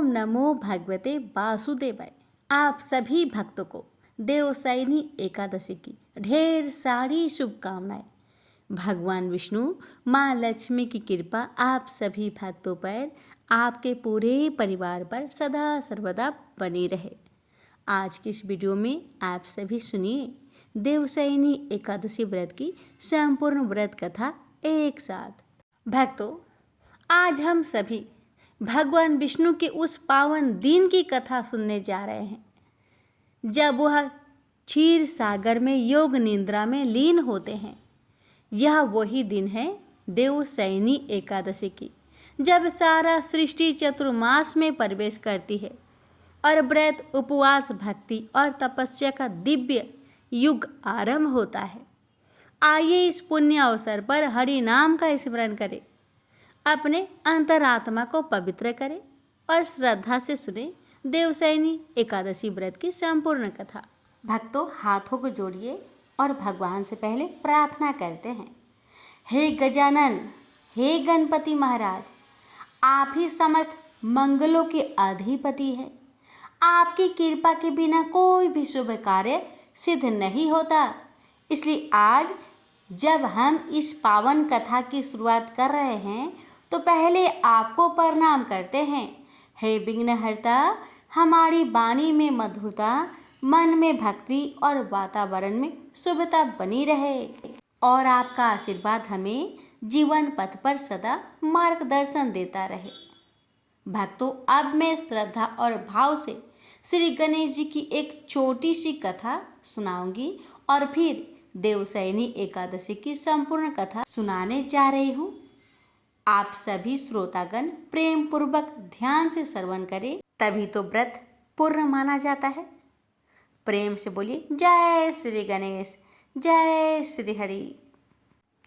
ओम नमो भगवते वासुदेवाय। आप सभी भक्तों को देवशयनी एकादशी की ढेर सारी शुभकामनाएं। भगवान विष्णु, माँ लक्ष्मी की कृपा आप सभी भक्तों पर, आपके पूरे परिवार पर सदा सर्वदा बनी रहे। आज की इस वीडियो में आप सभी सुनिए देवशयनी एकादशी व्रत की संपूर्ण व्रत कथा एक साथ। भक्तों, आज हम सभी भगवान विष्णु के उस पावन दिन की कथा सुनने जा रहे हैं जब वह क्षीर सागर में योग निद्रा में लीन होते हैं। यह वही दिन है देवशयनी एकादशी की, जब सारा सृष्टि चतुर्मास में प्रवेश करती है और व्रत, उपवास, भक्ति और तपस्या का दिव्य युग आरंभ होता है। आइए इस पुण्य अवसर पर हरि नाम का स्मरण करें, अपने अंतरात्मा को पवित्र करें और श्रद्धा से सुने देवशयनी एकादशी व्रत की संपूर्ण कथा। भक्तों, हाथों को जोड़िए और भगवान से पहले प्रार्थना करते हैं। हे गजानन, हे गणपति महाराज, आप ही समस्त मंगलों के अधिपति हैं। आपकी कृपा के बिना कोई भी शुभ कार्य सिद्ध नहीं होता। इसलिए आज जब हम इस पावन कथा की शुरुआत कर रहे हैं तो पहले आपको प्रणाम करते हैं। हे विघ्नहर्ता, हमारी वाणी में मधुरता, मन में भक्ति और वातावरण में शुभता बनी रहे और आपका आशीर्वाद हमें जीवन पथ पर सदा मार्गदर्शन देता रहे। भक्तों, अब मैं श्रद्धा और भाव से श्री गणेश जी की एक छोटी सी कथा सुनाऊंगी और फिर देवशयनी एकादशी की संपूर्ण कथा सुनाने जा रही हूँ। आप सभी श्रोतागण प्रेम पूर्वक ध्यान से श्रवण करें, तभी तो व्रत पूर्ण माना जाता है। प्रेम से बोलिए जय श्री गणेश, जय श्री हरि।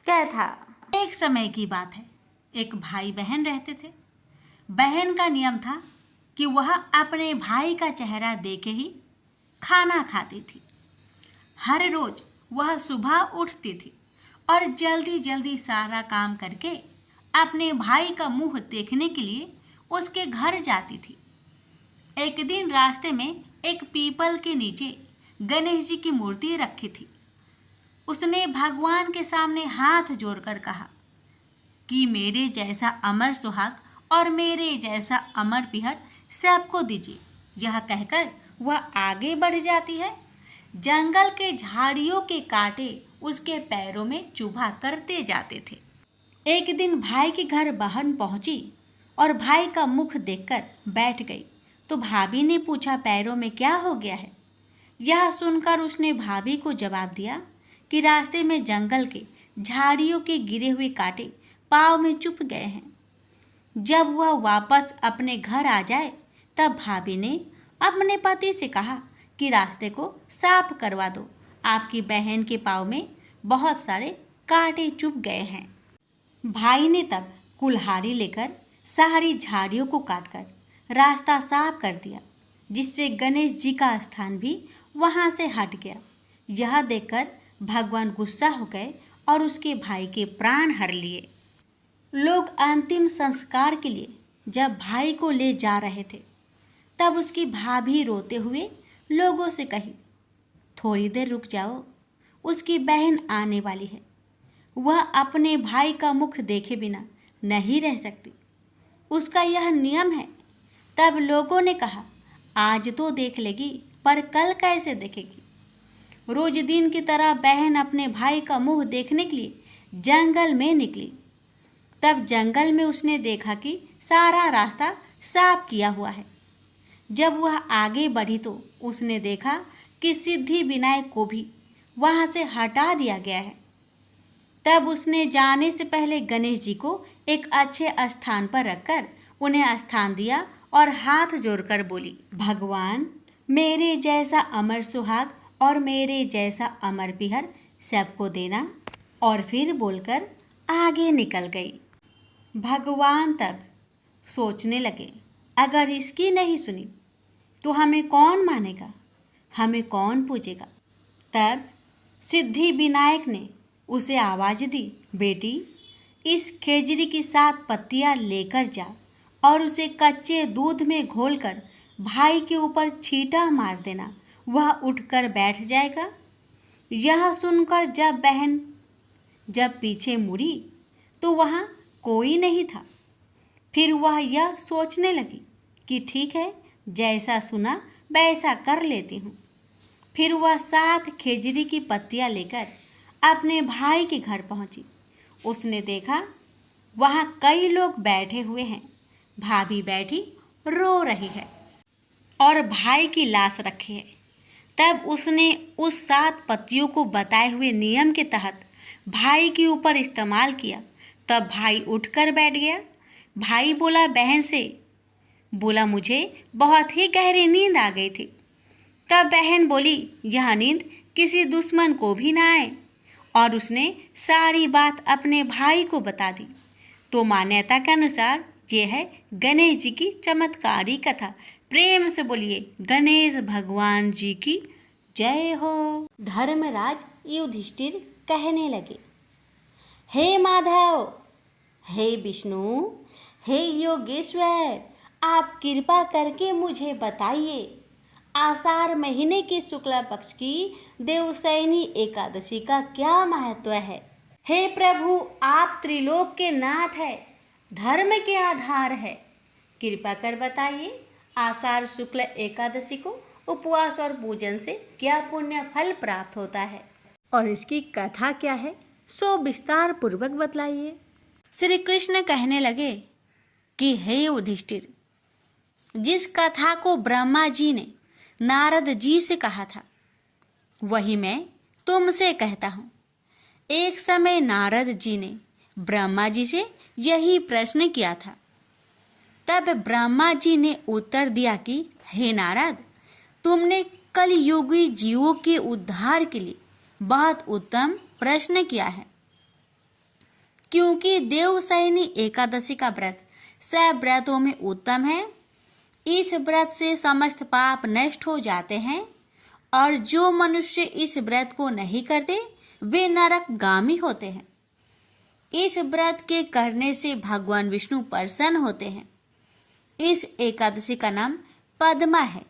कथा। एक समय की बात है, एक भाई बहन रहते थे। बहन का नियम था कि वह अपने भाई का चेहरा देखे ही खाना खाती थी। हर रोज वह सुबह उठती थी और जल्दी जल्दी सारा काम करके अपने भाई का मुंह देखने के लिए उसके घर जाती थी। एक दिन रास्ते में एक पीपल के नीचे गणेश जी की मूर्ति रखी थी। उसने भगवान के सामने हाथ जोड़कर कहा कि मेरे जैसा अमर सुहाग और मेरे जैसा अमर पिहर सबको दीजिए। यह कहकर वह आगे बढ़ जाती है। जंगल के झाड़ियों के कांटे उसके पैरों में चुभा करते जाते थे। एक दिन भाई के घर बहन पहुंची और भाई का मुख देखकर बैठ गई तो भाभी ने पूछा, पैरों में क्या हो गया है? यह सुनकर उसने भाभी को जवाब दिया कि रास्ते में जंगल के झाड़ियों के गिरे हुए कांटे पाँव में चुभ गए हैं। जब वह वापस अपने घर आ जाए तब भाभी ने अपने पति से कहा कि रास्ते को साफ करवा दो, आपकी बहन के पाँव में बहुत सारे कांटे चुभ गए हैं। भाई ने तब कुल्हाड़ी लेकर सारी झाड़ियों को काटकर रास्ता साफ कर दिया, जिससे गणेश जी का स्थान भी वहां से हट गया। यह देखकर भगवान गुस्सा हो गए और उसके भाई के प्राण हर लिए। लोग अंतिम संस्कार के लिए जब भाई को ले जा रहे थे तब उसकी भाभी रोते हुए लोगों से कही, थोड़ी देर रुक जाओ, उसकी बहन आने वाली है। वह अपने भाई का मुख देखे बिना नहीं रह सकती, उसका यह नियम है। तब लोगों ने कहा, आज तो देख लेगी पर कल कैसे देखेगी? रोज दिन की तरह बहन अपने भाई का मुंह देखने के लिए जंगल में निकली। तब जंगल में उसने देखा कि सारा रास्ता साफ किया हुआ है। जब वह आगे बढ़ी तो उसने देखा कि सिद्धि विनायक को भी वहां से हटा दिया गया है। तब उसने जाने से पहले गणेश जी को एक अच्छे स्थान पर रखकर उन्हें स्थान दिया और हाथ जोड़कर बोली, भगवान, मेरे जैसा अमर सुहाग और मेरे जैसा अमर पिहर सबको देना। और फिर बोलकर आगे निकल गई। भगवान तब सोचने लगे, अगर इसकी नहीं सुनी तो हमें कौन मानेगा, हमें कौन पूजेगा? तब सिद्धि विनायक ने उसे आवाज दी, बेटी, इस खेजड़ी की 7 पत्तियां लेकर जा और उसे कच्चे दूध में घोलकर भाई के ऊपर छींटा मार देना, वह उठकर बैठ जाएगा। यह सुनकर जब पीछे मुड़ी तो वहाँ कोई नहीं था। फिर वह यह सोचने लगी कि ठीक है, जैसा सुना वैसा कर लेती हूँ। फिर वह 7 खेजड़ी की पत्तियाँ लेकर अपने भाई के घर पहुँची। उसने देखा वहाँ कई लोग बैठे हुए हैं। भाभी बैठी रो रही है और भाई की लाश रखी है। तब उसने उस 7 पत्तियों को बताए हुए नियम के तहत भाई के ऊपर इस्तेमाल किया। तब भाई उठकर बैठ गया। भाई बोला बहन से, बोला मुझे बहुत ही गहरी नींद आ गई थी। तब बहन बोली यह नींद किसी दुश्मन को भी ना आए, और उसने सारी बात अपने भाई को बता दी। तो मान्यता के अनुसार ये है गणेश जी की चमत्कारी कथा। प्रेम से बोलिए गणेश भगवान जी की जय हो। धर्मराज युधिष्ठिर कहने लगे, हे माधव, हे विष्णु, हे योगेश्वर, आप कृपा करके मुझे बताइए, आषाढ़ महीने की शुक्ला पक्ष की देवशयनी एकादशी का क्या महत्व है। हे प्रभु, आप त्रिलोक के नाथ है, धर्म के आधार है, कृपा कर बताइए, आषाढ़ शुक्ल एकादशी को उपवास और पूजन से क्या पुण्य फल प्राप्त होता है और इसकी कथा क्या है, सो विस्तार पूर्वक बतलाइए। श्री कृष्ण कहने लगे कि हे युधिष्ठिर, जिस कथा को ब्रह्मा जी ने नारद जी से कहा था वही मैं तुमसे कहता हूँ। एक समय नारद जी ने ब्रह्मा जी से यही प्रश्न किया था। तब ब्रह्मा जी ने उत्तर दिया कि हे नारद, तुमने कलयुगी जीवों के उद्धार के लिए बहुत उत्तम प्रश्न किया है, क्योंकि देवशयनी एकादशी का व्रत सब व्रतों में उत्तम है। इस व्रत से समस्त पाप नष्ट हो जाते हैं, और जो मनुष्य इस व्रत को नहीं करते वे नरकगामी होते हैं। इस व्रत के करने से भगवान विष्णु प्रसन्न होते हैं। इस एकादशी का नाम पद्मा है।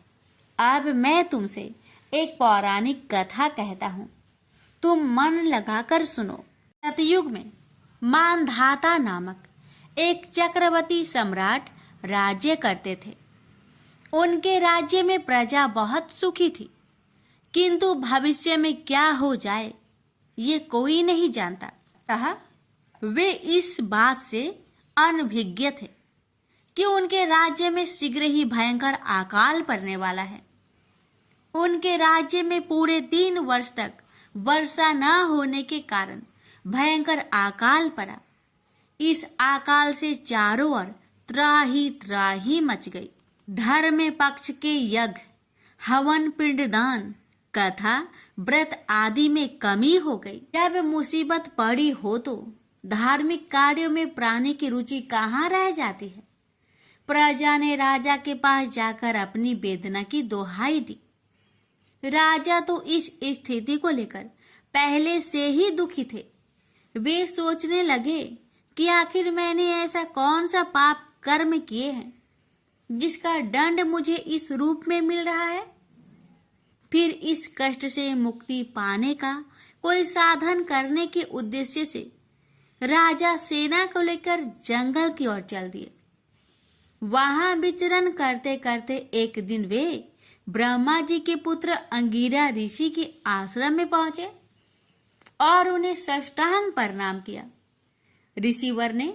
अब मैं तुमसे एक पौराणिक कथा कहता हूँ, तुम मन लगाकर सुनो। सतयुग में मानधाता नामक एक चक्रवर्ती सम्राट राज्य करते थे। उनके राज्य में प्रजा बहुत सुखी थी, किंतु भविष्य में क्या हो जाए ये कोई नहीं जानता। अतः वे इस बात से अनभिज्ञ थे कि उनके राज्य में शीघ्र ही भयंकर अकाल पड़ने वाला है। उनके राज्य में पूरे 3 वर्ष तक वर्षा न होने के कारण भयंकर अकाल पड़ा। इस अकाल से चारों ओर त्राही मच गई। धर्म पक्ष के यज्ञ, हवन, पिंडदान, कथा, व्रत आदि में कमी हो गई। जब मुसीबत पड़ी हो तो धार्मिक कार्यों में प्राणी की रुचि कहाँ रह जाती है। प्रजा ने राजा के पास जाकर अपनी वेदना की दोहाई दी। राजा तो इस स्थिति को लेकर पहले से ही दुखी थे। वे सोचने लगे कि आखिर मैंने ऐसा कौन सा पाप कर्म किए हैं जिसका दंड मुझे इस रूप में मिल रहा है। फिर इस कष्ट से मुक्ति पाने का कोई साधन करने के उद्देश्य से राजा सेना को लेकर जंगल की ओर चल दिए। वहां विचरण करते करते एक दिन वे ब्रह्मा जी के पुत्र अंगिरा ऋषि के आश्रम में पहुंचे और उन्हें साष्टांग प्रणाम किया। ऋषिवर ने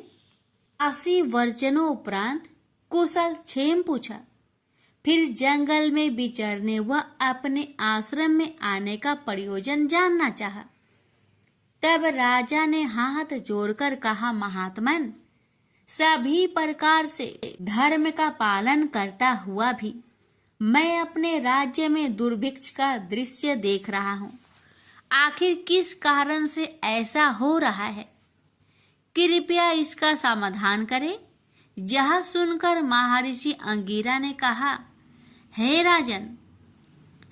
80 वर्जनों उपरांत कुशल क्षेम पूछा। फिर जंगल में विचरने व अपने आश्रम में आने का प्रयोजन जानना चाहा। तब राजा ने हाथ जोड़कर कहा, महात्मन, सभी प्रकार से धर्म का पालन करता हुआ भी मैं अपने राज्य में दुर्भिक्ष का दृश्य देख रहा हूँ। आखिर किस कारण से ऐसा हो रहा है? कृपया इसका समाधान करें। यह सुनकर महर्षि अंगिरा ने कहा, हे राजन,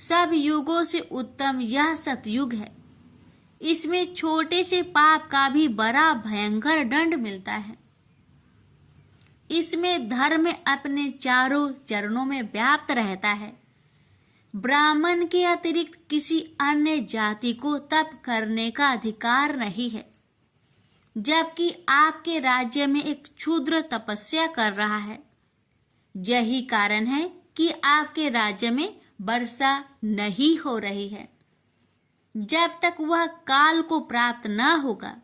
सब युगों से उत्तम यह सतयुग है। इसमें छोटे से पाप का भी बड़ा भयंकर दंड मिलता है। इसमें धर्म अपने चारों चरणों में व्याप्त रहता है। ब्राह्मण के अतिरिक्त किसी अन्य जाति को तप करने का अधिकार नहीं है, जबकि आपके राज्य में एक क्षुद्र तपस्या कर रहा है। यही कारण है कि आपके राज्य में वर्षा नहीं हो रही है। जब तक वह काल को प्राप्त न होगा,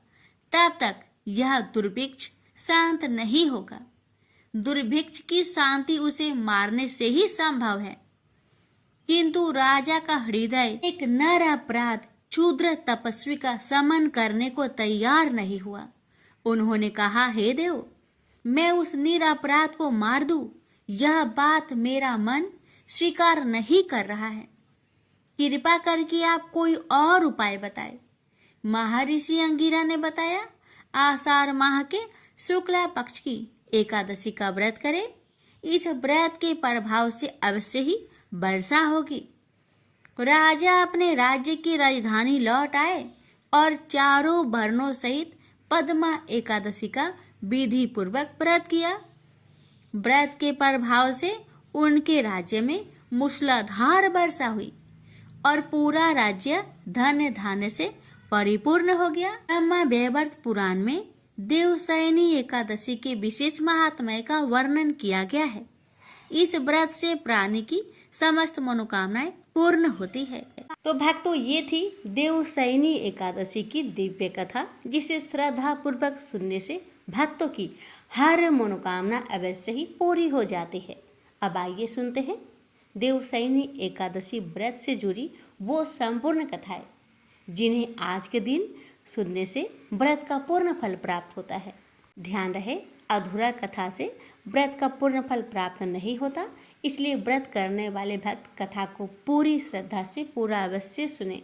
तब तक यह दुर्भिक्ष शांत नहीं होगा। दुर्भिक्ष की शांति उसे मारने से ही संभव है। किंतु राजा का हृदय एक नर अपराध क्षुद्र तपस्वी का समन करने को तैयार नहीं हुआ। उन्होंने कहा, हे देव, मैं उस निरपराध को मार दूं, यह बात मेरा मन स्वीकार नहीं कर रहा है। कृपा करके आप कोई और उपाय बताए। महर्षि अंगिरा ने बताया, आषाढ़ माह के शुक्ला पक्ष की एकादशी का व्रत करें। इस व्रत के प्रभाव से अवश्य ही वर्षा होगी। राजा अपने राज्य की राजधानी लौट आए और चारों वर्णों सहित पद्मा एकादशी का विधि पूर्वक व्रत किया। व्रत के प्रभाव से उनके राज्य में मूसलाधार वर्षा हुई और पूरा राज्य धन धान्य से परिपूर्ण हो गया। ब्रह्मवैवर्त पुराण में देवशयनी एकादशी के विशेष महात्म्य का वर्णन किया गया है। इस व्रत से प्राणी की समस्त मनोकामनाएं पूर्ण होती है। तो भक्तों, ये थी देवशयनी एकादशी की दिव्य कथा, जिसे श्रद्धा पूर्वक सुनने से भक्तों की हर मनोकामना अवश्य ही पूरी हो जाती है। अब आइए सुनते हैं देवशयनी एकादशी व्रत से जुड़ी वो संपूर्ण कथाएं, जिन्हें आज के दिन सुनने से व्रत का पूर्ण फल प्राप्त होता है। ध्यान रहे, अधूरा कथा से व्रत का पूर्ण फल प्राप्त नहीं होता, इसलिए व्रत करने वाले भक्त कथा को पूरी श्रद्धा से पूरा अवश्य सुने।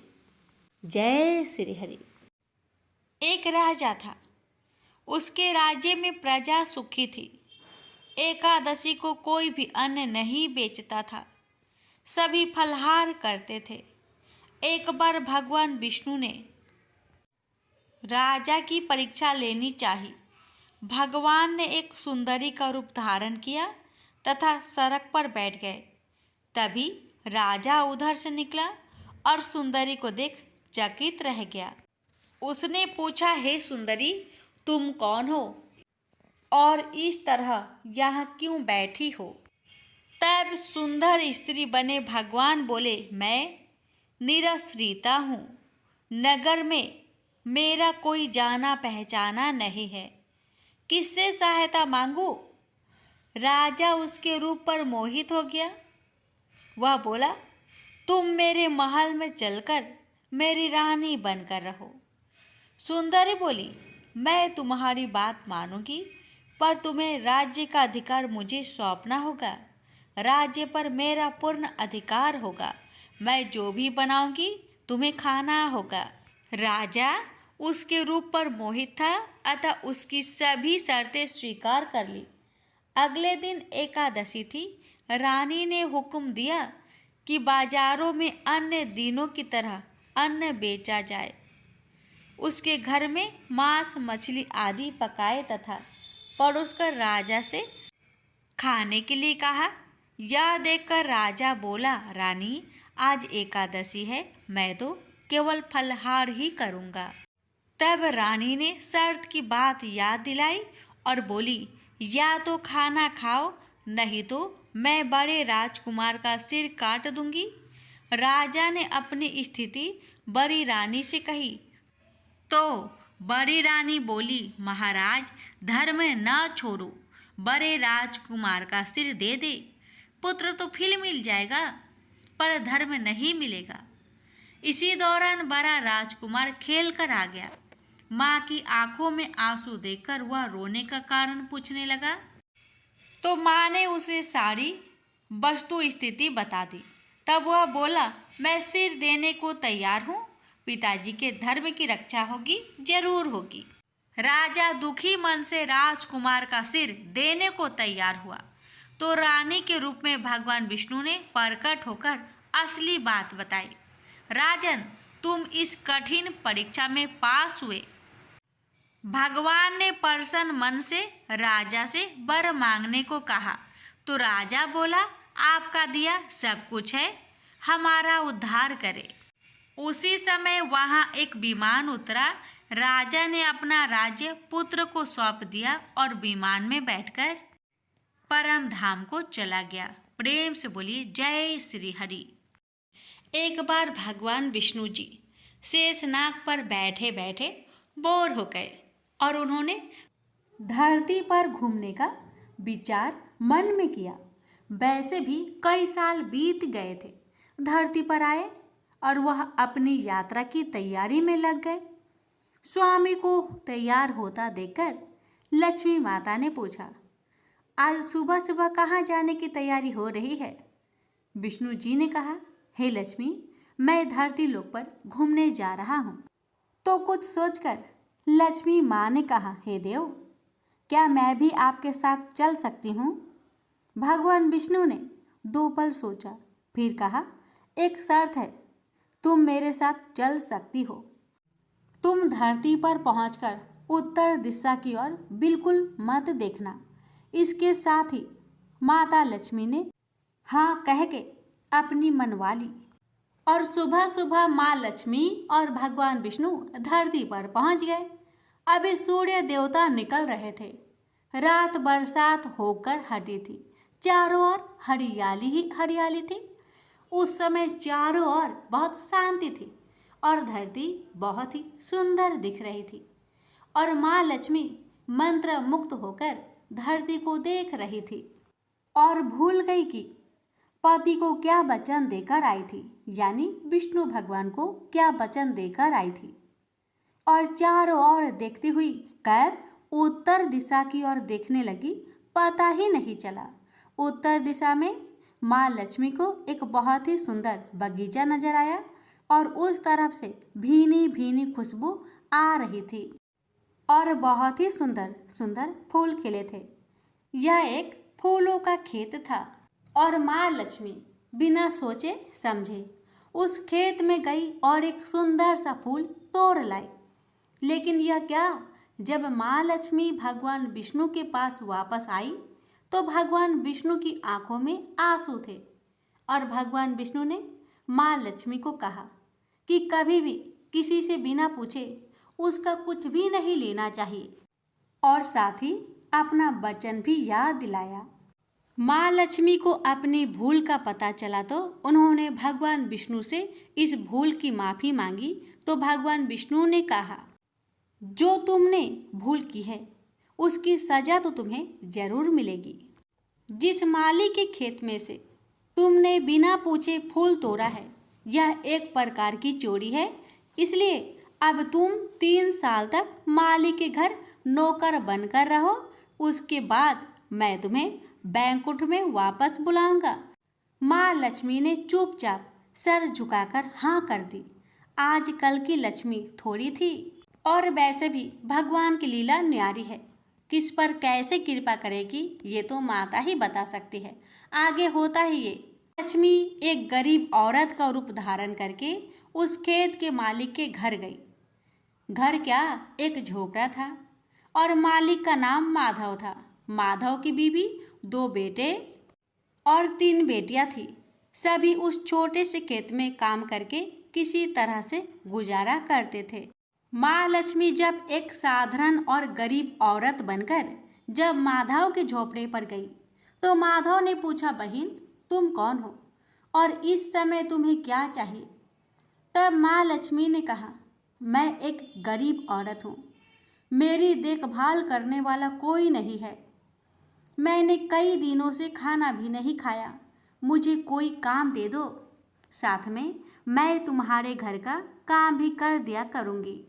जय श्री हरि। एक राजा था, उसके राज्य में प्रजा सुखी थी। एकादशी को कोई भी अन्न नहीं बेचता था, सभी फलहार करते थे। एक बार भगवान विष्णु ने राजा की परीक्षा लेनी चाहिए। भगवान ने एक सुंदरी का रूप धारण किया तथा सड़क पर बैठ गए। तभी राजा उधर से निकला और सुंदरी को देख चकित रह गया। उसने पूछा, हे सुंदरी, तुम कौन हो और इस तरह यहाँ क्यों बैठी हो? तब सुंदर स्त्री बने भगवान बोले, मैं निराश्रिता हूँ। नगर में मेरा कोई जाना पहचाना नहीं है, किससे सहायता मांगू? राजा उसके रूप पर मोहित हो गया। वह बोला, तुम मेरे महल में चलकर मेरी रानी बनकर रहो। सुंदरी बोली, मैं तुम्हारी बात मानूंगी, पर तुम्हें राज्य का अधिकार मुझे सौंपना होगा। राज्य पर मेरा पूर्ण अधिकार होगा। मैं जो भी बनाऊंगी तुम्हें खाना होगा। राजा उसके रूप पर मोहित था, अतः उसकी सभी शर्तें स्वीकार कर ली। अगले दिन एकादशी थी। रानी ने हुक्म दिया कि बाजारों में अन्य दिनों की तरह अन्न बेचा जाए। उसके घर में मांस मछली आदि पकाए तथा परोसकर राजा से खाने के लिए कहा। यह देखकर राजा बोला, रानी, आज एकादशी है, मैं तो केवल फलहार ही करूँगा। तब रानी ने शर्त की बात याद दिलाई और बोली, या तो खाना खाओ, नहीं तो मैं बड़े राजकुमार का सिर काट दूंगी। राजा ने अपनी स्थिति बड़ी रानी से कही तो बड़ी रानी बोली, महाराज, धर्म न छोड़ो, बड़े राजकुमार का सिर दे दे। पुत्र तो फिर मिल जाएगा, पर धर्म नहीं मिलेगा। इसी दौरान बड़ा राजकुमार खेल कर आ गया। माँ की आंखों में आंसू देखकर वह रोने का कारण पूछने लगा, तो माँ ने उसे सारी वस्तु स्थिति बता दी। तब वह बोला, मैं सिर देने को तैयार हूँ, पिताजी के धर्म की रक्षा होगी, जरूर होगी। राजा दुखी मन से राजकुमार का सिर देने को तैयार हुआ तो रानी के रूप में भगवान विष्णु ने प्रकट होकर असली बात बताई। राजन, तुम इस कठिन परीक्षा में पास हुए। भगवान ने प्रसन्न मन से राजा से वर मांगने को कहा। तो राजा बोला, आपका दिया सब कुछ है, हमारा उद्धार करे। उसी समय वहां एक विमान उतरा। राजा ने अपना राज्य पुत्र को सौंप दिया और विमान में बैठकर परम धाम को चला गया। प्रेम से बोलिए जय श्री हरि। एक बार भगवान विष्णु जी शेषनाग पर बैठे बैठे बोर हो गए और उन्होंने धरती पर घूमने का विचार मन में किया। वैसे भी कई साल बीत गए थे। धरती पर आए और वह अपनी यात्रा की तैयारी में लग गए। स्वामी को तैयार होता देखकर लक्ष्मी माता ने पूछा, आज सुबह सुबह कहाँ जाने की तैयारी हो रही है? विष्णु जी ने कहा, हे लक्ष्मी, मैं धरती लोक पर घूमने जा रहा हूँ। तो कुछ सोचकर लक्ष्मी माँ ने कहा, हे देव, क्या मैं भी आपके साथ चल सकती हूँ? भगवान विष्णु ने 2 पल सोचा, फिर कहा, एक शर्त है, तुम मेरे साथ चल सकती हो। तुम धरती पर पहुंचकर उत्तर दिशा की ओर बिल्कुल मत देखना। इसके साथ ही माता लक्ष्मी ने हाँ कह के अपनी मनवा ली और सुबह सुबह माँ लक्ष्मी और भगवान विष्णु धरती पर पहुंच गए। अभी सूर्य देवता निकल रहे थे। रात बरसात होकर हटी थी। चारों ओर हरियाली ही हरियाली थी। उस समय चारों ओर बहुत शांति थी और धरती बहुत ही सुंदर दिख रही थी और माँ लक्ष्मी मंत्र मुक्त होकर धरती को देख रही थी और भूल गई कि पति को क्या वचन देकर आई थी, यानी विष्णु भगवान को क्या वचन देकर आई थी। और चारों ओर देखती हुई कब उत्तर दिशा की ओर देखने लगी, पता ही नहीं चला। उत्तर दिशा में माँ लक्ष्मी को एक बहुत ही सुंदर बगीचा नजर आया और उस तरफ से भीनी भीनी खुशबू आ रही थी और बहुत ही सुंदर सुंदर फूल खिले थे। यह एक फूलों का खेत था और माँ लक्ष्मी बिना सोचे समझे उस खेत में गई और एक सुंदर सा फूल तोड़ लाई। लेकिन यह क्या, जब माँ लक्ष्मी भगवान विष्णु के पास वापस आई तो भगवान विष्णु की आंखों में आंसू थे और भगवान विष्णु ने माँ लक्ष्मी को कहा कि कभी भी किसी से बिना पूछे उसका कुछ भी नहीं लेना चाहिए और साथ ही अपना वचन भी याद दिलाया। माँ लक्ष्मी को अपनी भूल का पता चला तो उन्होंने भगवान विष्णु से इस भूल की माफ़ी मांगी। तो भगवान विष्णु ने कहा, जो तुमने भूल की है उसकी सजा तो तुम्हें जरूर मिलेगी। जिस माली के खेत में से तुमने बिना पूछे फूल तोड़ा है, यह एक प्रकार की चोरी है। इसलिए अब तुम 3 साल तक माली के घर नौकर बनकर रहो। उसके बाद मैं तुम्हें बैंकुट में वापस बुलाऊंगा। माँ लक्ष्मी ने चुपचाप सर झुकाकर हाँ कर दी। आजकल की लक्ष्मी थोड़ी थी और वैसे भी भगवान की लीला न्यारी है। किस पर कैसे कृपा करेगी ये तो माता ही बता सकती है। आगे होता ही ये, लक्ष्मी एक गरीब औरत का रूप धारण करके उस खेत के मालिक के घर गई। घर क्या, एक झोपड़ा था और मालिक का नाम माधव था। माधव की बीवी, 2 बेटे और 3 बेटियां थी। सभी उस छोटे से खेत में काम करके किसी तरह से गुजारा करते थे। माँ लक्ष्मी जब एक साधारण और गरीब औरत बनकर जब माधव के झोपड़े पर गई तो माधव ने पूछा, बहन तुम कौन हो और इस समय तुम्हें क्या चाहिए? तब माँ लक्ष्मी ने कहा, मैं एक गरीब औरत हूँ, मेरी देखभाल करने वाला कोई नहीं है। मैंने कई दिनों से खाना भी नहीं खाया, मुझे कोई काम दे दो, साथ में मैं तुम्हारे घर का काम भी कर दिया करूँगी।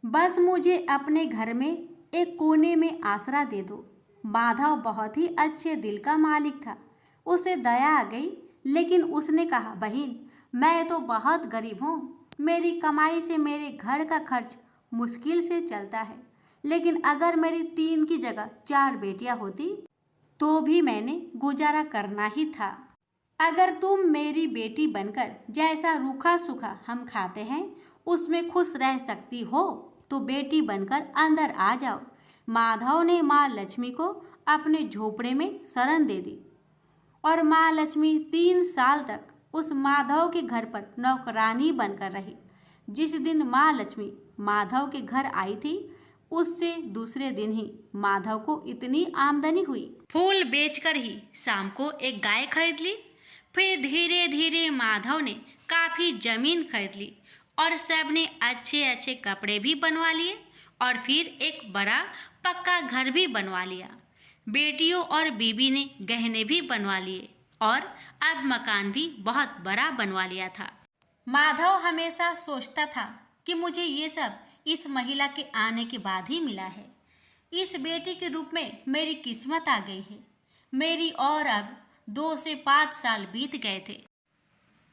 बस मुझे अपने घर में एक कोने में आसरा दे दो। माधव बहुत ही अच्छे दिल का मालिक था। उसे दया आ गई, लेकिन उसने कहा, बहन मैं तो बहुत गरीब हूँ, मेरी कमाई से मेरे घर का खर्च मुश्किल से चलता है। लेकिन अगर मेरी 3 की जगह 4 बेटियाँ होती तो भी मैंने गुजारा करना ही था। अगर तुम मेरी बेटी बनकर जैसा रूखा सूखा हम खाते हैं उसमें खुश रह सकती हो तो बेटी बनकर अंदर आ जाओ। माधव ने माँ लक्ष्मी को अपने झोपड़े में शरण दे दी और माँ लक्ष्मी 3 साल तक उस माधव के घर पर नौकरानी बनकर रही। जिस दिन माँ लक्ष्मी माधव के घर आई थी, उससे दूसरे दिन ही माधव को इतनी आमदनी हुई, फूल बेचकर ही शाम को एक गाय खरीद ली। फिर धीरे धीरे माधव ने काफी जमीन खरीद ली और सबने अच्छे अच्छे कपड़े भी बनवा लिए और फिर एक बड़ा पक्का घर भी बनवा लिया। बेटियों और बीबी ने गहने भी बनवा लिए और अब मकान भी बहुत बड़ा बनवा लिया था। माधव हमेशा सोचता था कि मुझे ये सब इस महिला के आने के बाद ही मिला है। इस बेटी के रूप में मेरी किस्मत आ गई है मेरी। और अब 2 से 5 साल बीत गए थे,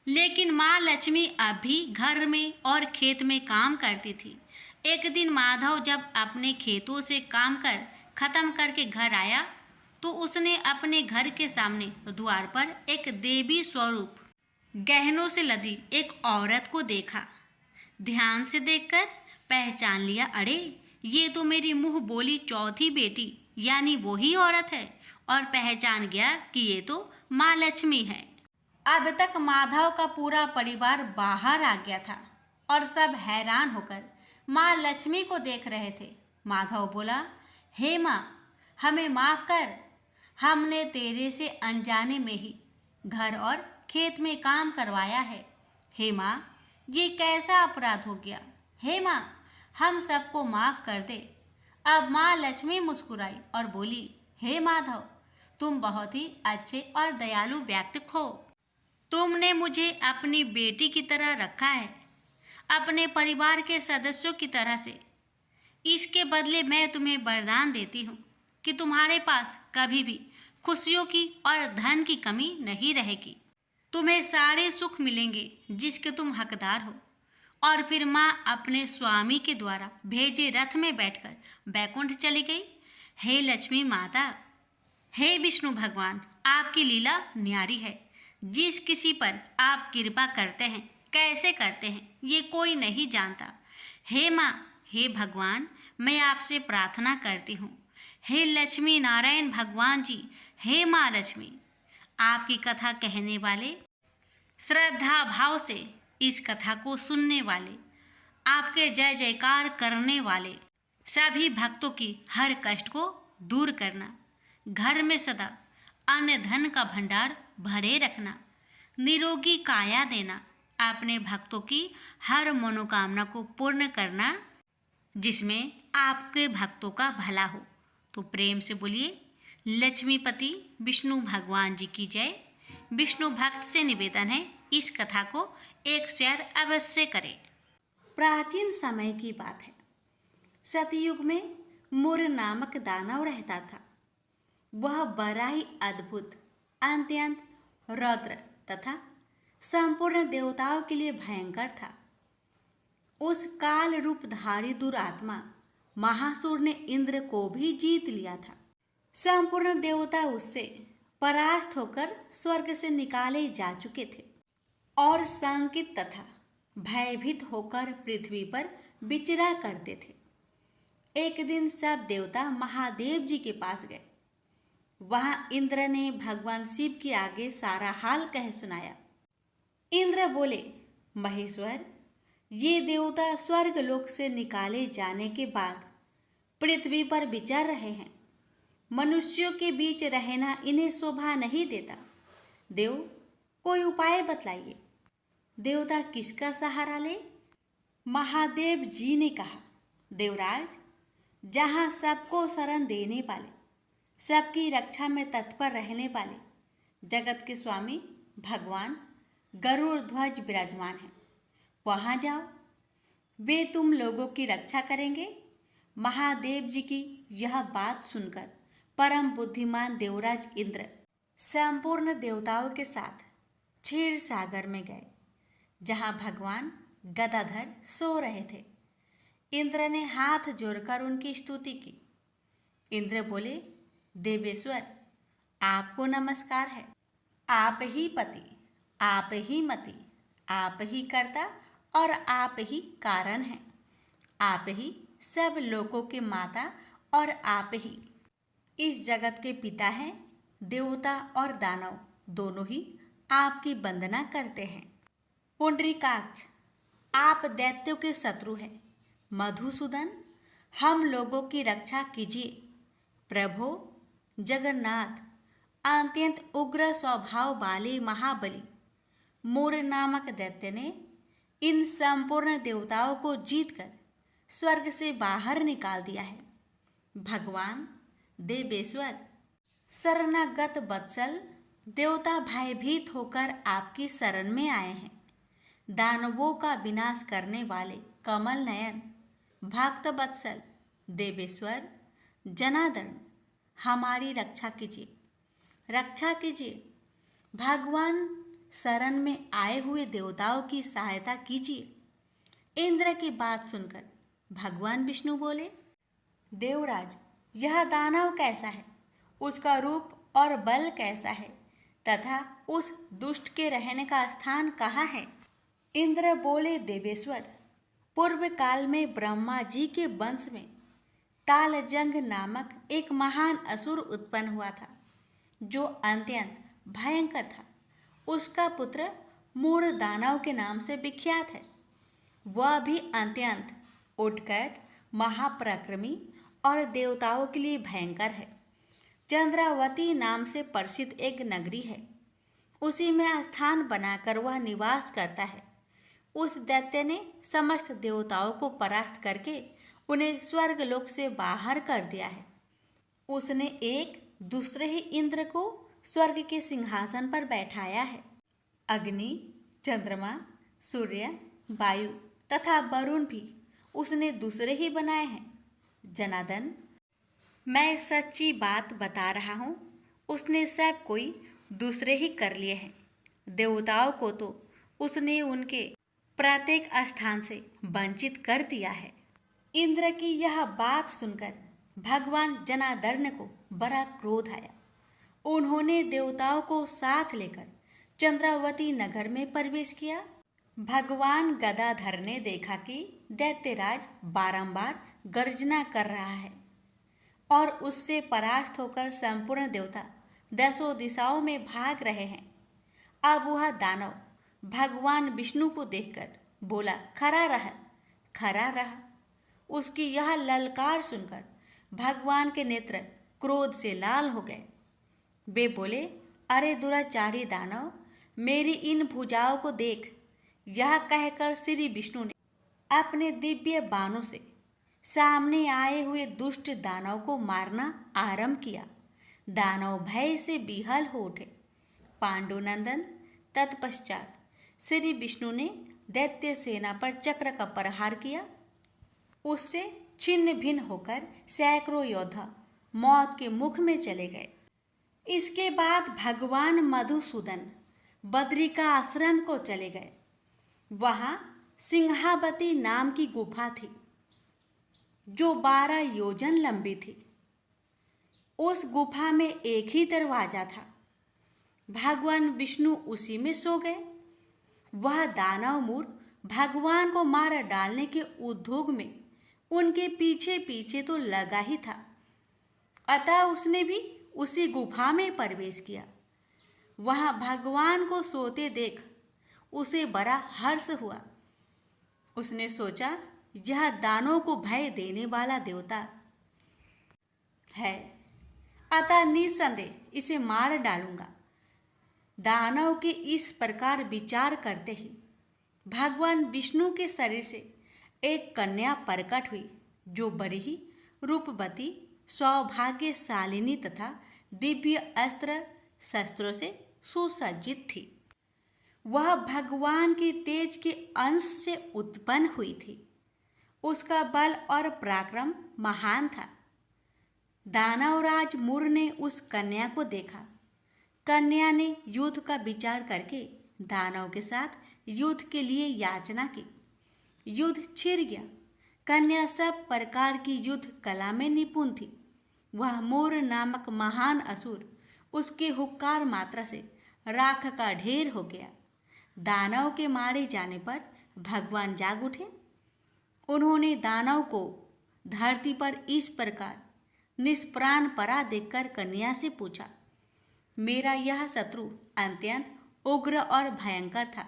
लेकिन माँ लक्ष्मी अब भी घर में और खेत में काम करती थी। एक दिन माधव जब अपने खेतों से काम कर खत्म करके घर आया तो उसने अपने घर के सामने द्वार पर एक देवी स्वरूप गहनों से लदी एक औरत को देखा। ध्यान से देखकर पहचान लिया, अरे ये तो मेरी मुंह बोली चौथी बेटी यानी वही औरत है, और पहचान गया कि ये तो माँ लक्ष्मी है। अब तक माधव का पूरा परिवार बाहर आ गया था और सब हैरान होकर माँ लक्ष्मी को देख रहे थे। माधव बोला, हे माँ, हमें माफ कर, हमने तेरे से अनजाने में ही घर और खेत में काम करवाया है। हे माँ, ये कैसा अपराध हो गया। हे माँ, हम सबको माफ कर दे। अब माँ लक्ष्मी मुस्कुराई और बोली, हे माधव, तुम बहुत ही अच्छे और दयालु व्यक्ति हो। तुमने मुझे अपनी बेटी की तरह रखा है, अपने परिवार के सदस्यों की तरह से। इसके बदले मैं तुम्हें वरदान देती हूँ कि तुम्हारे पास कभी भी खुशियों की और धन की कमी नहीं रहेगी। तुम्हें सारे सुख मिलेंगे जिसके तुम हकदार हो। और फिर माँ अपने स्वामी के द्वारा भेजे रथ में बैठकर बैकुंठ चली गई। हे लक्ष्मी माता, हे विष्णु भगवान, आपकी लीला न्यारी है। जिस किसी पर आप कृपा करते हैं, कैसे करते हैं, ये कोई नहीं जानता। हे माँ, हे भगवान, मैं आपसे प्रार्थना करती हूँ। हे लक्ष्मी नारायण भगवान जी, हे माँ लक्ष्मी, आपकी कथा कहने वाले, श्रद्धा भाव से इस कथा को सुनने वाले, आपके जय जयकार करने वाले सभी भक्तों की हर कष्ट को दूर करना, घर में सदा अन्न धन का भंडार भरे रखना, निरोगी काया देना, अपने भक्तों की हर मनोकामना को पूर्ण करना, जिसमें आपके भक्तों का भला हो। तो प्रेम से बोलिए, लक्ष्मीपति विष्णु भगवान जी की जय। विष्णु भक्त से निवेदन है, इस कथा को एक शेयर अवश्य करें। प्राचीन समय की बात है। सतयुग में मुर नामक दानव रहता था। वह बड़ा ही अद्भुत, अत्यंत रौद्र तथा संपूर्ण देवताओं के लिए भयंकर था। उस काल रूपधारी दुरात्मा महासुर ने इंद्र को भी जीत लिया था। संपूर्ण देवता उससे परास्त होकर स्वर्ग से निकाले जा चुके थे और शंकित तथा भयभीत होकर पृथ्वी पर विचरा करते थे। एक दिन सब देवता महादेव जी के पास गए। वहां इंद्र ने भगवान शिव के आगे सारा हाल कह सुनाया। इंद्र बोले, महेश्वर, ये देवता स्वर्ग लोक से निकाले जाने के बाद पृथ्वी पर विचर रहे हैं। मनुष्यों के बीच रहना इन्हें शोभा नहीं देता। देव, कोई उपाय बतलाइए। देवता किसका सहारा ले? महादेव जी ने कहा, देवराज, जहाँ सबको शरण देने वाले, सबकी रक्षा में तत्पर रहने वाले जगत के स्वामी भगवान गरुड़ ध्वज विराजमान हैं, वहाँ जाओ। वे तुम लोगों की रक्षा करेंगे। महादेव जी की यह बात सुनकर परम बुद्धिमान देवराज इंद्र संपूर्ण देवताओं के साथ क्षीर सागर में गए, जहाँ भगवान गदाधर सो रहे थे। इंद्र ने हाथ जोड़कर उनकी स्तुति की। इंद्र बोले, देवेश्वर, आपको नमस्कार है। आप ही पति, आप ही मति, आप ही कर्ता और आप ही कारण हैं। आप ही सब लोगों के माता और आप ही इस जगत के पिता हैं। देवता और दानव दोनों ही आपकी वंदना करते हैं। पुंडरीकाक्ष, आप दैत्यों के शत्रु हैं। मधुसूदन, हम लोगों की रक्षा कीजिए। प्रभो जगन्नाथ, अत्यंत उग्र स्वभाव वाले महाबली मूर नामक दैत्य ने इन संपूर्ण देवताओं को जीतकर स्वर्ग से बाहर निकाल दिया है। भगवान देवेश्वर, शरणागत वत्सल देवता भयभीत होकर आपकी शरण में आए हैं। दानवों का विनाश करने वाले कमल नयन भक्त वत्सल देवेश्वर जनार्दन, हमारी रक्षा कीजिए, रक्षा कीजिए। भगवान शरण में आए हुए देवताओं की सहायता कीजिए। इंद्र की बात सुनकर भगवान विष्णु बोले, देवराज, यह दानव कैसा है, उसका रूप और बल कैसा है, तथा उस दुष्ट के रहने का स्थान कहाँ है? इंद्र बोले, देवेश्वर, पूर्व काल में ब्रह्मा जी के वंश में तालजंग नामक एक महान असुर उत्पन्न हुआ था, जो अत्यंत भयंकर था। उसका पुत्र मूर दानव के नाम से विख्यात है। वह भी अत्यंत उत्कट, महापराक्रमी और देवताओं के लिए भयंकर है। चंद्रावती नाम से प्रसिद्ध एक नगरी है, उसी में स्थान बनाकर वह निवास करता है। उस दैत्य ने समस्त देवताओं को परास्त करके उन्हें स्वर्गलोक से बाहर कर दिया है। उसने एक दूसरे ही इंद्र को स्वर्ग के सिंहासन पर बैठाया है। अग्नि, चंद्रमा, सूर्य, वायु तथा वरुण भी उसने दूसरे ही बनाए हैं। जनार्दन, मैं सच्ची बात बता रहा हूँ, उसने सब कोई दूसरे ही कर लिए हैं। देवताओं को तो उसने उनके प्रत्येक स्थान से वंचित कर दिया है। इंद्र की यह बात सुनकर भगवान जनार्दन को बड़ा क्रोध आया। उन्होंने देवताओं को साथ लेकर चंद्रावती नगर में प्रवेश किया। भगवान गदाधर ने देखा कि दैत्यराज बारंबार गर्जना कर रहा है और उससे परास्त होकर संपूर्ण देवता दसों दिशाओं में भाग रहे हैं। अब वह दानव भगवान विष्णु को देखकर बोला, खड़ा रह, खड़ा रहा। उसकी यह ललकार सुनकर भगवान के नेत्र क्रोध से लाल हो गए। वे बोले, अरे दुराचारी दानव, मेरी इन भुजाओं को देख। यह कहकर श्री विष्णु ने अपने दिव्य बाणों से सामने आए हुए दुष्ट दानव को मारना आरंभ किया। दानव भय से विहल हो उठे। पांडुनंदन, तत्पश्चात श्री विष्णु ने दैत्य सेना पर चक्र का प्रहार किया। उससे छिन्न भिन्न होकर सैकड़ों योद्धा मौत के मुख में चले गए। इसके बाद भगवान मधुसूदन बद्रिका आश्रम को चले गए। वहां सिंहावती नाम की गुफा थी, जो 12 योजन लंबी थी। उस गुफा में एक ही दरवाजा था। भगवान विष्णु उसी में सो गए। वह दानव मूर भगवान को मार डालने के उद्योग में उनके पीछे पीछे तो लगा ही था। अतः उसने भी उसी गुफा में प्रवेश किया। वहां भगवान को सोते देख उसे बड़ा हर्ष हुआ। उसने सोचा, यह दानों को भय देने वाला देवता है, अतः निसंदेह इसे मार डालूंगा। दानव के इस प्रकार विचार करते ही भगवान विष्णु के शरीर से एक कन्या प्रकट हुई, जो बड़ी ही रूपवती, सौभाग्यशालिनी तथा दिव्य अस्त्र शस्त्रों से सुसज्जित थी। वह भगवान के तेज के अंश से उत्पन्न हुई थी। उसका बल और पराक्रम महान था। दानवराज मूर ने उस कन्या को देखा। कन्या ने युद्ध का विचार करके दानव के साथ युद्ध के लिए याचना की। युद्ध छिड़ गया। कन्या सब प्रकार की युद्ध कला में निपुण थी। वह मूर नामक महान असुर उसके हुक्कार मात्रा से राख का ढेर हो गया। दानव के मारे जाने पर भगवान जाग उठे। उन्होंने दानव को धरती पर इस प्रकार निष्प्राण पड़ा देखकर कन्या से पूछा, मेरा यह शत्रु अत्यंत उग्र और भयंकर था,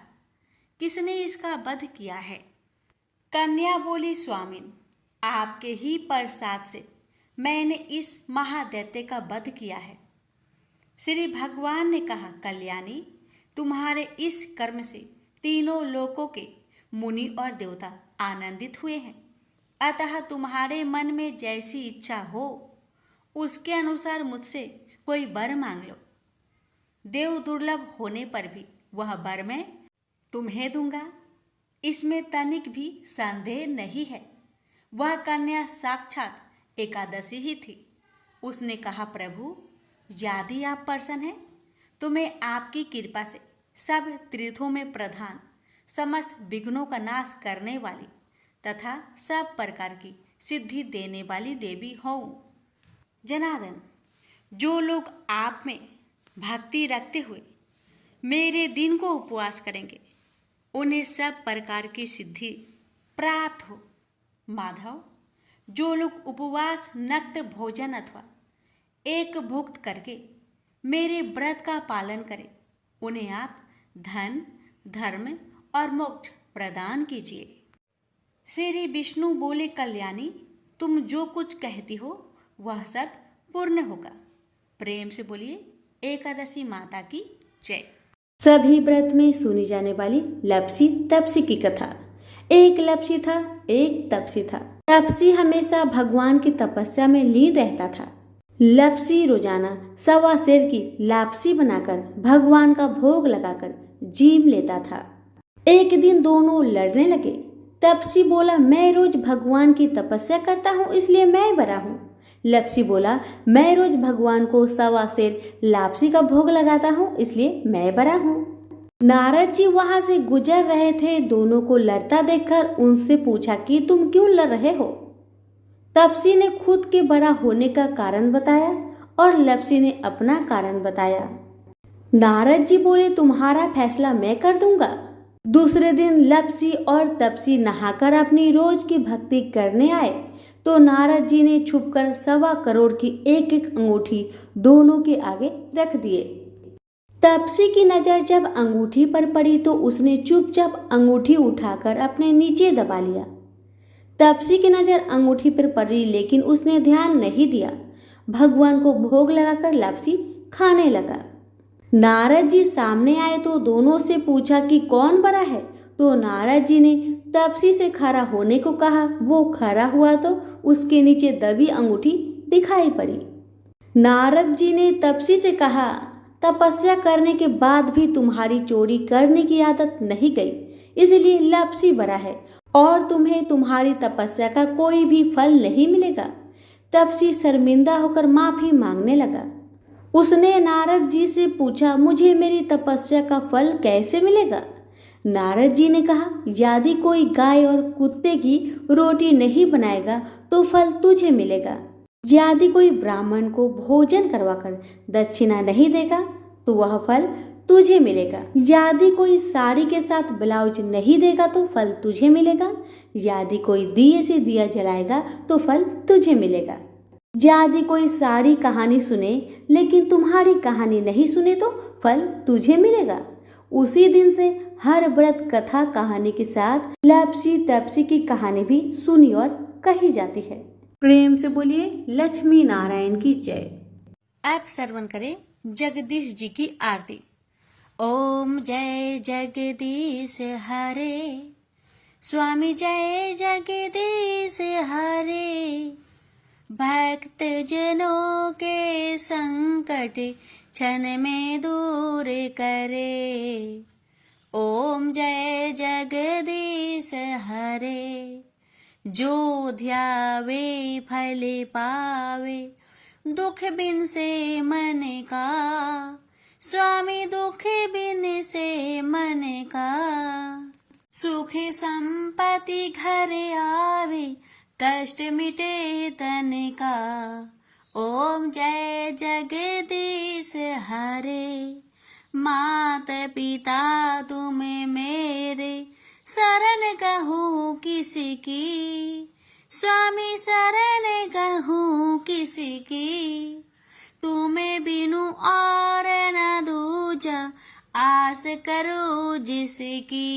किसने इसका वध किया है? कन्या बोली, स्वामिन, आपके ही प्रसाद से मैंने इस महादैत्य का वध किया है। श्री भगवान ने कहा, कल्याणी, तुम्हारे इस कर्म से तीनों लोकों के मुनि और देवता आनंदित हुए हैं, अतः तुम्हारे मन में जैसी इच्छा हो उसके अनुसार मुझसे कोई वर मांग लो। देव दुर्लभ होने पर भी वह वर मैं तुम्हें दूंगा, इसमें तनिक भी संदेह नहीं है। वह कन्या साक्षात एकादशी ही थी। उसने कहा, प्रभु, यदि आप प्रसन्न हैं तो मैं आपकी कृपा से सब तीर्थों में प्रधान, समस्त विघ्नों का नाश करने वाली तथा सब प्रकार की सिद्धि देने वाली देवी हूँ। जनार्दन, जो लोग आप में भक्ति रखते हुए मेरे दिन को उपवास करेंगे उन्हें सब प्रकार की सिद्धि प्राप्त हो। माधव, जो लोग उपवास, नक्त भोजन अथवा एक भुक्त करके मेरे व्रत का पालन करें उन्हें आप धन, धर्म और मोक्ष प्रदान कीजिए। श्री विष्णु बोले, कल्याणी, तुम जो कुछ कहती हो वह सब पूर्ण होगा। प्रेम से बोलिए, एकादशी माता की जय। सभी व्रत में सुनी जाने वाली लपसी तपसी की कथा। एक लपसी था, एक तपसी था। तपसी हमेशा भगवान की तपस्या में लीन रहता था। लपसी रोजाना 1.25 सेर की लापसी बनाकर भगवान का भोग लगाकर जीम लेता था। एक दिन दोनों लड़ने लगे। तपसी बोला, मैं रोज भगवान की तपस्या करता हूँ इसलिए मैं बड़ा हूँ। लपसी बोला, मैं रोज भगवान को 1.25 सेर लापसी का भोग लगाता हूँ इसलिए मैं बड़ा हूँ। नारद जी वहां से गुजर रहे थे। दोनों को लड़ता देखकर उनसे पूछा कि तुम क्यों लड़ रहे हो? तपसी ने खुद के बड़ा होने का कारण बताया और लपसी ने अपना कारण बताया। नारद जी बोले, तुम्हारा फैसला मैं कर दूंगा। दूसरे दिन लपसी और तपसी नहाकर अपनी रोज की भक्ति करने आए तो नारद जी ने छुपकर 1.25 करोड़ की एक एक अंगूठी दोनों के आगे रख दिए। तपसी की नजर जब अंगूठी पर पड़ी तो उसने चुपचाप अंगूठी उठाकर अपने नीचे दबा लिया। तपसी की नजर अंगूठी पर पड़ी लेकिन उसने ध्यान नहीं दिया। भगवान को भोग लगाकर लापसी खाने लगा। नारद जी सामने आए तो दोनों से पूछा कि कौन बड़ा है, तो नारद जी ने तपसी से खड़ा होने को कहा। वो खड़ा हुआ तो उसके नीचे दबी अंगूठी दिखाई पड़ी। नारद जी ने तपसी से कहा, तपस्या करने के बाद भी तुम्हारी चोरी करने की आदत नहीं गई, इसलिए लपसी बड़ा है और तुम्हें तुम्हारी तपस्या का कोई भी फल नहीं मिलेगा। तपसी शर्मिंदा होकर माफी मांगने लगा। उसने नारद जी से पूछा, मुझे मेरी तपस्या का फल कैसे मिलेगा? नारद जी ने कहा, यदि कोई गाय और कुत्ते की रोटी नहीं बनाएगा तो फल तुझे मिलेगा। यदि कोई ब्राह्मण को भोजन करवाकर दक्षिणा नहीं देगा तो वह फल तुझे मिलेगा। यदि कोई साड़ी के साथ ब्लाउज नहीं देगा तो फल तुझे मिलेगा। यदि कोई दिए से दिया जलाएगा तो फल तुझे मिलेगा। यदि कोई सारी कहानी सुने लेकिन तुम्हारी कहानी नहीं सुने तो फल तुझे मिलेगा। उसी दिन से हर व्रत कथा कहानी के साथ लपसी तपसी की कहानी भी सुनी और कही जाती है। प्रेम से बोलिए, लक्ष्मी नारायण की जय। आप श्रवण करें जगदीश जी की आरती। ओम जय जगदीश हरे, स्वामी जय जगदीश हरे। भक्त जनों के संकट क्षण में दूर करे। ओम जय जगदीश हरे। जो ध्यावे फल पावे, दुख बिन से मन का। स्वामी दुख बिन से मन का। सुख संपत्ति घर आवे, कष्ट मिटे तन का। ओम जय जगदीश हरे। मात पिता तुम मेरे, शरण कहूँ किसकी। स्वामी शरण कहूँ किसी की, तुम्हें बिनु और न दूजा आस करो जिसकी।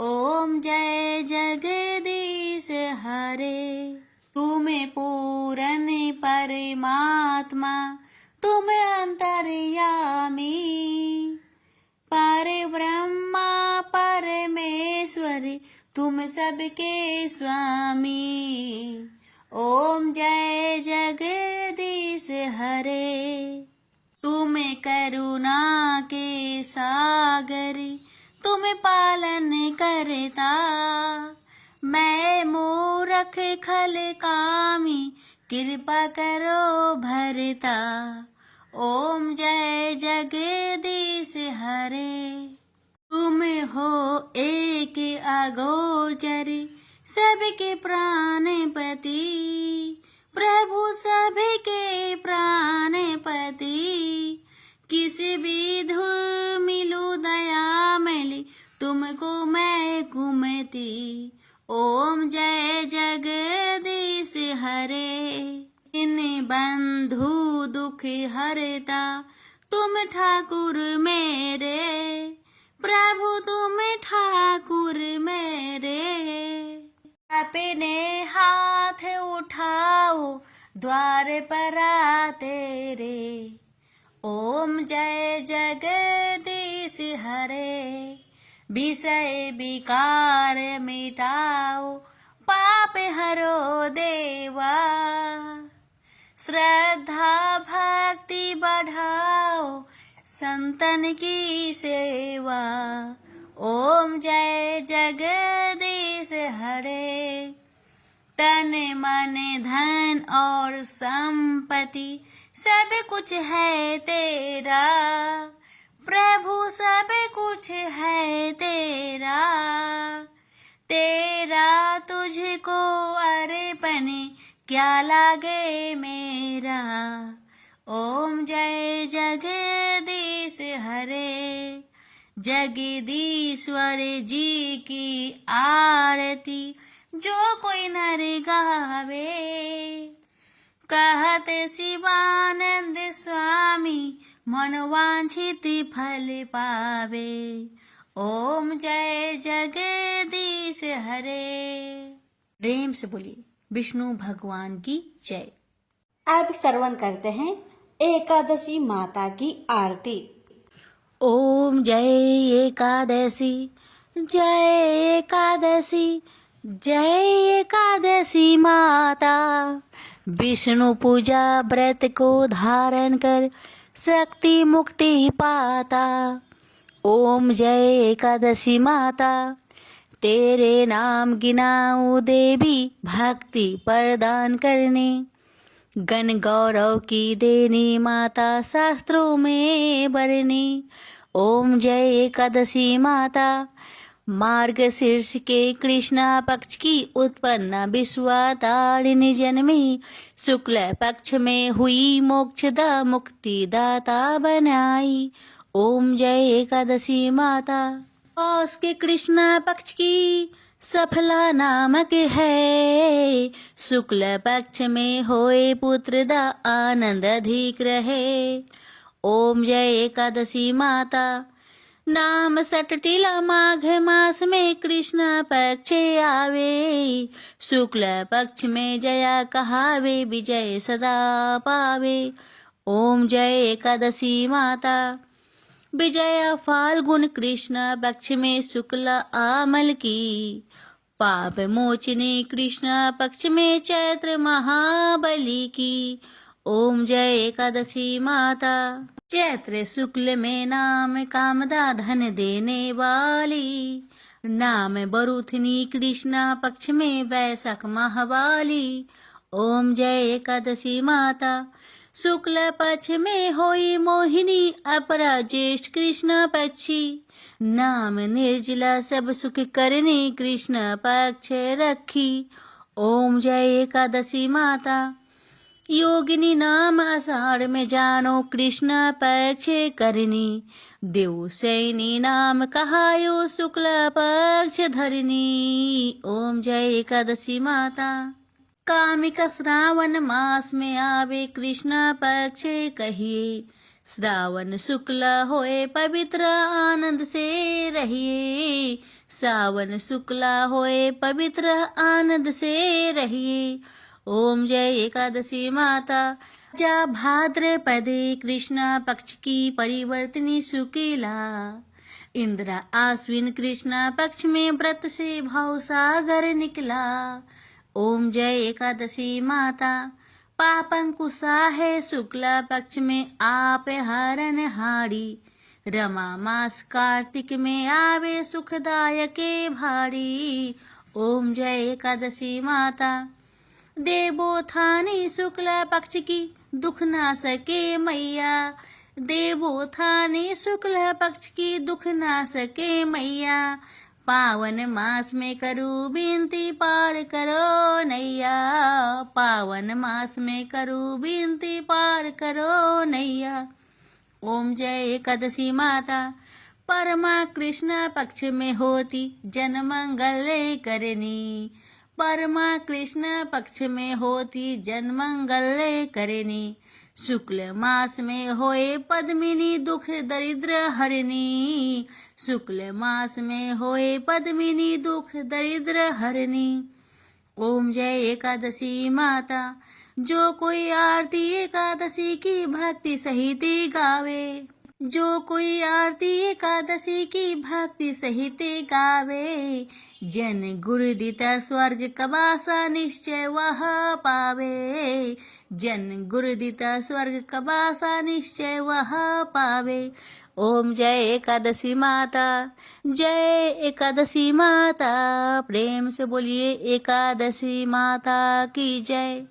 ओम जय जगदीश हरे, तुम्हें पूर्ण परमात्मा, तुम अंतर्यामी, पर ब्रह्मा परमेश्वरी, तुम सबके स्वामी। ओम जय जगदीश हरे, तुम्हें करुणा के सागरी, तुम्हें पालन करता, मैं मूरख खल कामी, कृपा करो भरता। ओम जय जगदीश हरे, तुम हो एक अगोचरी, सबके प्राणपति, प्रभु सबके प्राणपति, किस विधु मिलू दया मिली, तुमको मैं कुमति। ओम जय जगदीश हरे, इन बंधु दुख हरता, तुम ठाकुर मेरे, प्रभु तुम ठाकुर मेरे। अपने हाथ उठाओ द्वार पर तेरे, ओम जय जगदीश हरे, विषय विकार मिटाओ, पाप हरो देवा, श्रद्धा भक्ति बढ़ाओ, संतन की सेवा। ओम जय जगदीश हरे, तन मन धन और संपत्ति सब कुछ है तेरा, प्रभु सब कुछ है तेरा, तेरा तुझको अर्पण क्या लागे मेरा। ओम जय जगदीश हरे, जगदीश्वर जी की आरती जो कोई नर गावे, कहत शिवानंद स्वामी, मनोवांछित फल पावे। ओम जय जगदीश हरे। प्रेम से बोलिए विष्णु भगवान की जय। अब श्रवण करते हैं एकादशी माता की आरती। ओम जय एकादशी, जय एकादशी, जय एकादशी माता, विष्णु पूजा व्रत को धारण कर शक्ति मुक्ति पाता। ओम जय एकादशी माता, तेरे नाम गिनाऊं देवी, भक्ति प्रदान करने, गण गौरव की देनी माता, शास्त्रों में बरनी। ओम जय एकादशी माता, मार्गशीर्ष के कृष्णा पक्ष की उत्पन्ना विश्वातारिणी जन्मी, शुक्ल पक्ष में हुई मोक्षदा मुक्ति दाता बनाई। ओम जय एकादशी माता, पौष के कृष्णा पक्ष की सफला नामक है, शुक्ल पक्ष में होए पुत्र दा आनंद अधिक रहे। ओम जय एकादशी माता, नाम सटटिला माघ मास में कृष्ण पक्ष आवे, शुक्ल पक्ष में जया कहावे, विजय सदा पावे। ओम जय एकादशी माता, विजया फाल्गुन कृष्ण पक्ष में शुक्ल आमल की, पाप मोचनी कृष्ण पक्ष में चैत्र महाबली की। ओम जय एकादशी माता, चैत्र शुक्ल में नाम कामदा धन देने वाली, नाम बरुथनी कृष्ण पक्ष में वैशाख महावाली। ओम जय एकादशी माता, शुक्ल पक्ष में होई मोहिनी, अपरा ज्येष्ठ कृष्ण पक्षी, नाम निर्जला सब सुख करने कृष्ण पक्ष रखी। ओम जय एकादशी माता, योगिनी नाम आषाढ़ में जानो कृष्ण पक्ष करनी। देवसैनी नाम कहायो शुक्ल पक्ष धरनी। ओम जय एकादशी माता। कामिक श्रावण मास में आवे कृष्ण पक्ष कहिए। श्रावण शुक्ल होए पवित्र आनंद से रहिए। श्रावण शुक्ल होए पवित्र आनंद से रहिए। ओम जय एकादशी माता। जा भाद्रपदे कृष्ण पक्ष की परिवर्तनी शुक्ला। इंद्र आश्विन कृष्ण पक्ष में व्रत से भव सागर निकला। ओम जय एकादशी माता। पापंकुशा है शुक्ला पक्ष में आप हरण हारी। रमा मास कार्तिक में आवे सुखदायके भारी। ओम जय एकादशी माता। देवोत्थानी शुक्ला पक्ष की दुख ना सके मैया। देवोत्थानी शुक्ला पक्ष की दुख ना सके मैया। पावन मास में करूँ विनती पार करो नैया। पावन मास में करूँ विनती पार करो नैया। ओम जय एकादशी माता। परमा कृष्ण पक्ष में होती जन मंगल करनी। परमा कृष्ण पक्ष में होती जन मंगल करनी। शुक्ल मास में होए पद्मिनी दुख दरिद्र हरनी। शुक्ल मास में होए पद्मिनी दुख दरिद्र हरनी। ओम जय एकादशी माता। जो कोई आरती एकादशी की भक्ति सहित गावे। जो कोई आरती एकादशी की भक्ति सहित गावे। जन गुरुदिता स्वर्ग कबासा निश्चय वह पावे। जन गुरुदिता स्वर्ग कबासा निश्चय वह पावे। ओम जय एकादशी माता। जय एकादशी माता। प्रेम से बोलिए एकादशी माता की जय।